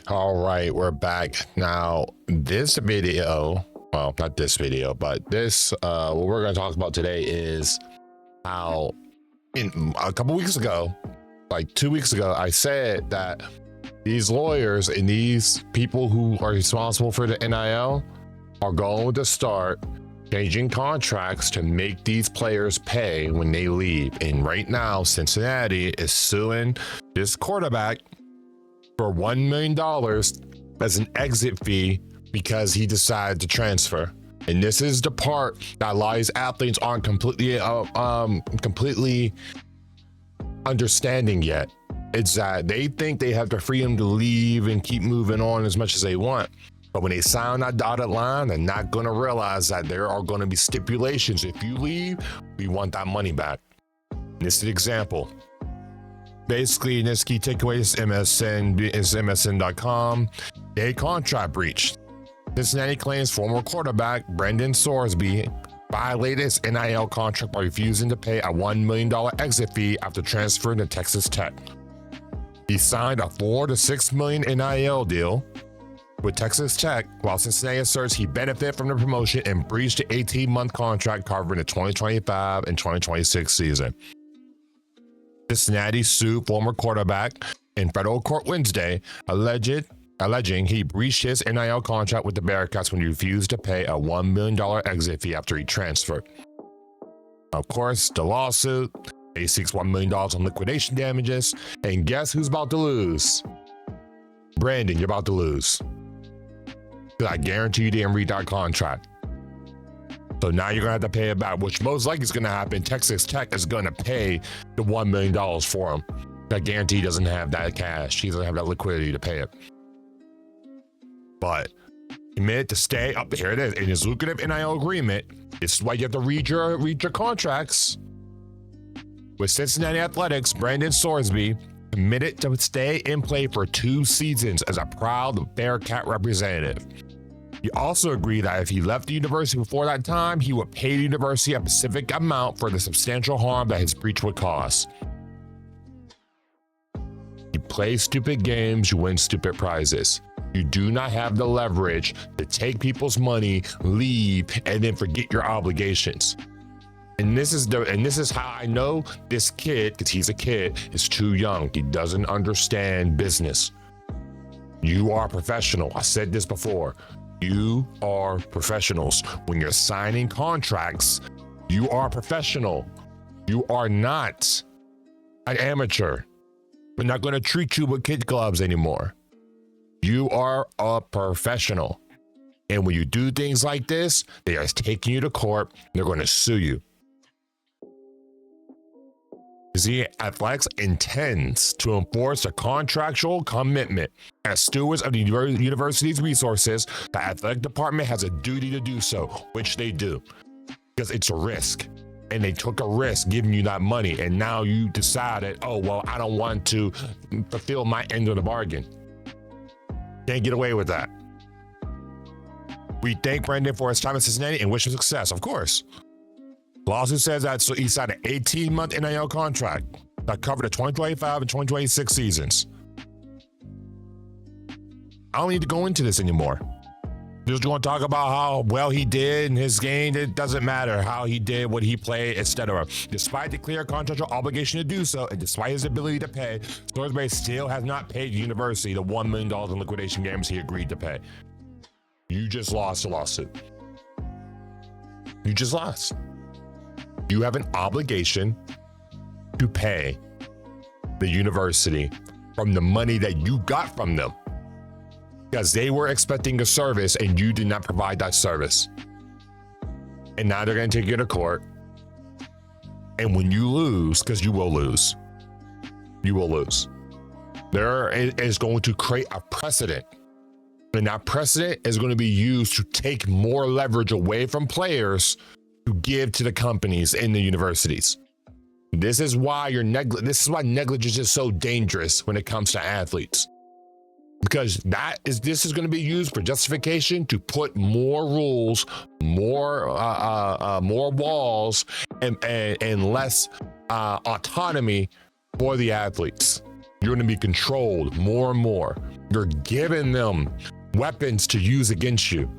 All right, we're back now. This video, well, not this video, but this, what we're going to talk about today is how a couple weeks ago, like 2 weeks ago, I said that these lawyers and these people who are responsible for the NIL are going to start changing contracts to make these players pay when they leave. And right now, Cincinnati is suing this quarterback for $1 million as an exit fee because he decided to transfer. And this is the part that a lot of these athletes aren't completely understanding yet. It's that they think they have the freedom to leave and keep moving on as much as they want. But when they sign that dotted line, they're not going to realize that there are going to be stipulations. If you leave, we want that money back. And this is an example. Basically, in this key takeaway is MSN.com. A contract breach. Cincinnati claims former quarterback Brendan Sorsby violated his NIL contract by refusing to pay a $1 million exit fee after transferring to Texas Tech. He signed a $4 to $6 million NIL deal with Texas Tech, while Cincinnati asserts he benefited from the promotion and breached the 18-month contract covering the 2025 and 2026 season. Cincinnati sued former quarterback in federal court Wednesday, alleging he breached his NIL contract with the Bearcats when he refused to pay a $1 million exit fee after he transferred. Of course, the lawsuit, he seeks $1 million on liquidation damages, and guess who's about to lose? Brandon, you're about to lose. I guarantee you didn't read that contract. So now you're going to have to pay it back, which most likely is going to happen. Texas Tech is going to pay the $1 million for him. I guarantee he doesn't have that cash. He doesn't have that liquidity to pay it. But he admitted to stay up. Here it is. In his lucrative NIL agreement, this is why you have to read your contracts. With Cincinnati Athletics, Brendan Sorsby committed to stay in play for 2 seasons as a proud Bearcat representative. He also agreed that if he left the university before that time, he would pay the university a specific amount for the substantial harm that his breach would cause. You play stupid games, you win stupid prizes. You do not have the leverage to take people's money, leave, and then forget your obligations. And this is how I know this kid, because he's a kid, is too young. He doesn't understand business. You are a professional. I said this before. You are professionals. When you're signing contracts, you are a professional. You are not an amateur. We're not going to treat you with kid gloves anymore. You are a professional. And when you do things like this, they are taking you to court. They're going to sue you. The Athletics intends to enforce a contractual commitment. As stewards of the university's resources, the athletic department has a duty to do so, which they do, because it's a risk. And they took a risk giving you that money, and now you decided, oh, well, I don't want to fulfill my end of the bargain. Can't get away with that. We thank Brendan for his time in Cincinnati and wish him success, of course. Lawsuit says that he signed an 18-month NIL contract that covered the 2025 and 2026 seasons. I don't need to go into this anymore. Just want to talk about how well he did in his game. It doesn't matter how he did, what he played, etc. Despite the clear contractual obligation to do so, and despite his ability to pay, Sorsby still has not paid the university the $1 million in liquidation damages he agreed to pay. You just lost the lawsuit. You just lost. You have an obligation to pay the university from the money that you got from them, because they were expecting a service and you did not provide that service. And now they're going to take you to court. And when you lose, because you will lose, there is going to create a precedent. And that precedent is going to be used to take more leverage away from players to give to the companies in the universities. This is why negligence is so dangerous when it comes to athletes. Because this is going to be used for justification to put more rules, more walls, and less autonomy for the athletes. You're going to be controlled more and more. You're giving them weapons to use against you.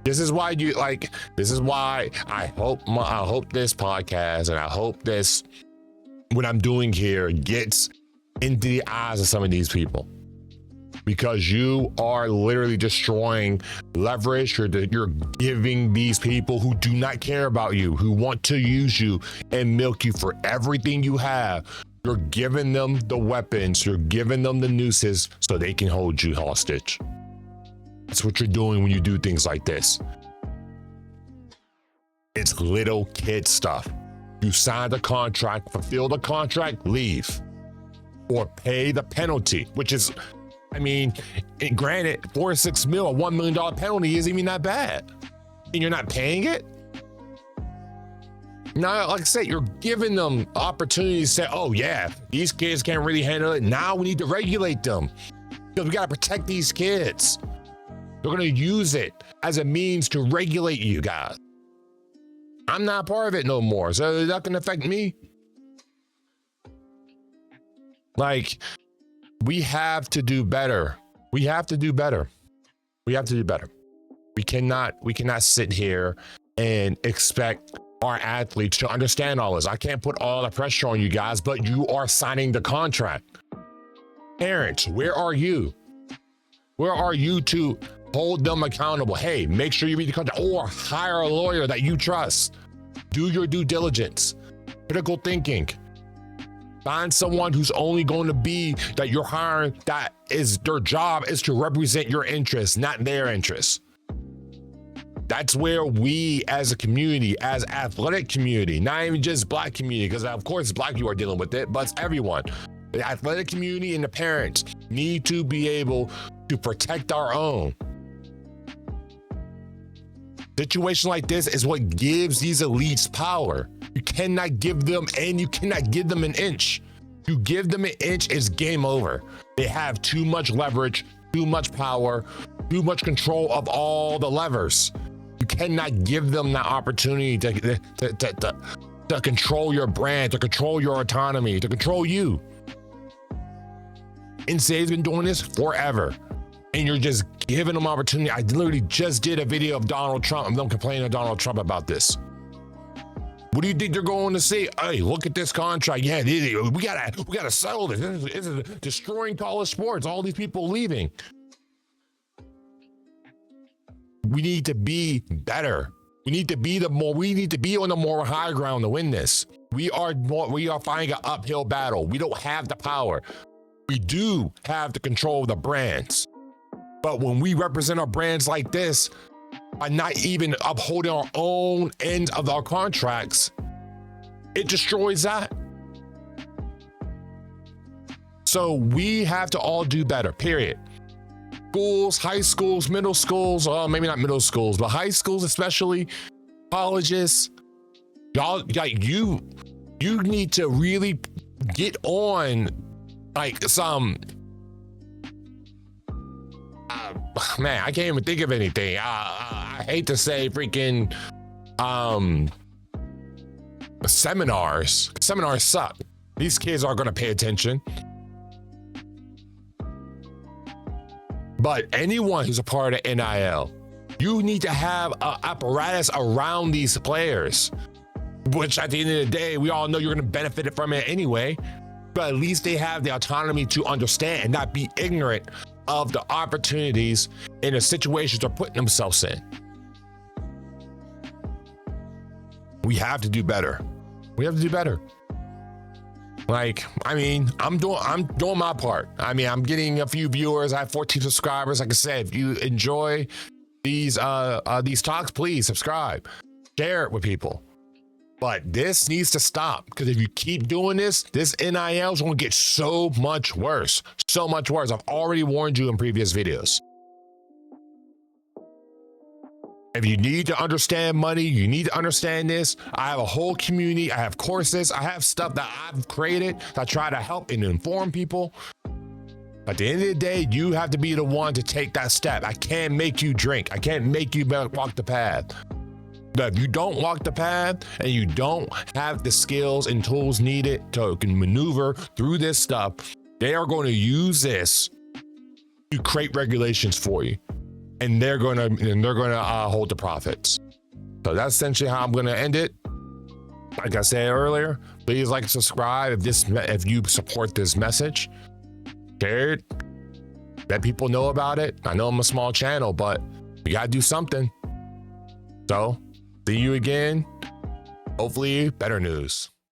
This is why I hope this podcast and I hope this, what I'm doing here, gets into the eyes of some of these people, because you are literally destroying leverage. You're giving these people who do not care about you, who want to use you and milk you for everything you have. You're giving them the weapons, you're giving them the nooses so they can hold you hostage. That's what you're doing when you do things like this. It's little kid stuff. You sign the contract, fulfill the contract, leave. Or pay the penalty, which is, I mean, granted, 4 or 6 mil, a $1 million penalty isn't even that bad. And you're not paying it? Now, like I said, you're giving them opportunities to say, oh yeah, these kids can't really handle it. Now we need to regulate them because we got to protect these kids. They're going to use it as a means to regulate you guys. I'm not part of it no more, so it's not going to affect me. Like, we have to do better. We have to do better. We have to do better. We cannot sit here and expect our athletes to understand all this. I can't put all the pressure on you guys, but you are signing the contract. Parents, where are you? Where are you to hold them accountable? Hey, make sure you read the contract, or hire a lawyer that you trust. Do your due diligence, critical thinking. Find someone who's only going to be that you're hiring, that is their job is to represent your interests, not their interests. That's where we as a community, as athletic community, not even just black community, because of course black people are dealing with it, but it's everyone. The athletic community and the parents need to be able to protect our own. Situation like this is what gives these elites power. You cannot give them, and you cannot give them an inch. You give them an inch, it's game over. They have too much leverage, too much power, too much control of all the levers. You cannot give them that opportunity to control your brand, to control your autonomy, to control you. NCAA's been doing this forever, and you're just giving them opportunity. I literally just did a video of Donald Trump and them complaining to Donald Trump about this. What do you think they're going to say? Hey, look at this contract. Yeah, we gotta settle this. This is destroying college sports. All these people leaving. We need to be better. We need to be on the more high ground to win this. We are fighting an uphill battle. We don't have the power. We do have the control of the brands. But when we represent our brands like this, by not even upholding our own end of our contracts, it destroys that. So we have to all do better, period. Schools, high schools, middle schools, maybe not middle schools, but high schools especially, colleges, y'all, like you need to really get on like some, man, I can't even think of anything. I hate to say freaking seminars. Seminars suck. These kids aren't going to pay attention. But anyone who's a part of NIL, you need to have an apparatus around these players, which at the end of the day, we all know you're going to benefit from it anyway. But at least they have the autonomy to understand and not be ignorant of the opportunities in the situations they're putting themselves in. We have to do better. We have to do better. Like, I mean, I'm doing my part. I mean, I'm getting a few viewers. I have 14 subscribers. Like I said, if you enjoy these talks, please subscribe, share it with people. But this needs to stop, because if you keep doing this NIL is going to get so much worse. So much worse. I've already warned you in previous videos. If you need to understand money, you need to understand this. I have a whole community. I have courses. I have stuff that I've created that try to help and inform people. At the end of the day, you have to be the one to take that step. I can't make you drink. I can't make you walk the path. that if you don't walk the path and you don't have the skills and tools needed to maneuver through this stuff, they are going to use this to create regulations for you, and they're going to hold the profits. So that's essentially how I'm going to end it. Like I said earlier, please like and subscribe if you support this message. Share it. Let people know about it. I know I'm a small channel, but we got to do something. So, see you again. Hopefully, better news.